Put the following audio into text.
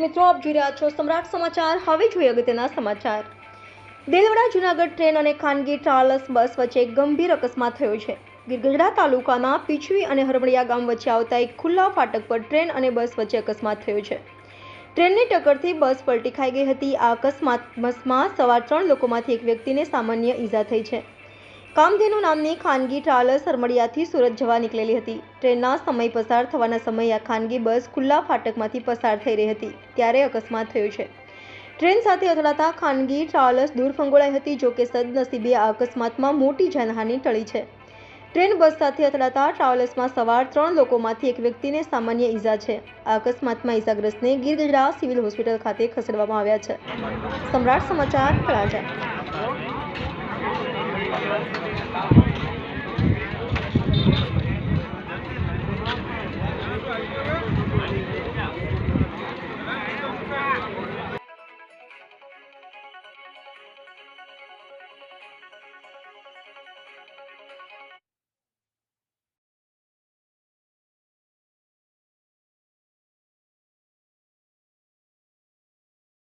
દર્શક મિત્રો, આપ જોઈ રહ્યા છો સમ્રાટ સમાચાર। હવે જોઈએ અગત્યના સમાચાર। દેલવાડા જૂનાગઢ ટ્રેન અને ખાનગી ટ્રાવેલ્સ બસ વચ્ચે ગંભીર અકસ્માત થયો છે। ગીરગઢડા તાલુકાના પીછવી અને હરમડિયા ગામ વચ્ચે આવતા એક ખુલ્લા ફાટક પર ટ્રેન અને બસ વચ્ચે અકસ્માત થયો છે। ટ્રેનની ટક્કરથી બસ પલટી ખાઈ ગઈ હતી। આ અકસ્માતમાં સવાર 3 લોકોમાંથી એક વ્યક્તિને સામાન્ય ઈજા થઈ છે। કામધેનુ નામની ખાનગી ટ્રાવેલ્સ હરમડિયાથી સુરત જવા નીકળેલી હતી। ટ્રેનના સમય પસાર થવાના સમયે આ ખાનગી બસ ખુલ્લા ફાટકમાંથી પસાર થઈ રહી હતી ત્યારે અકસ્માત થયો છે। ટ્રેન સાથે અથડાતા ખાનગી ટ્રાવેલ્સ દૂર ફંગોળાઈ હતી। જો કે સદનસીબે આ અકસ્માતમાં મોટી જાનહાનિ ટળી છે। ટ્રેન બસ સાથે અથડાતા ટ્રાવેલ્સમાં સવાર 3 લોકોમાંથી એક વ્યક્તિને સામાન્ય ઈજા છે। આ અકસ્માતમાં ઈજાગ્રસ્તને ગીરગઢડા સિવિલ હોસ્પિટલ ખાતે ખસેડવામાં આવ્યા છે। સમ્રાટ સમાચાર, તળાજા।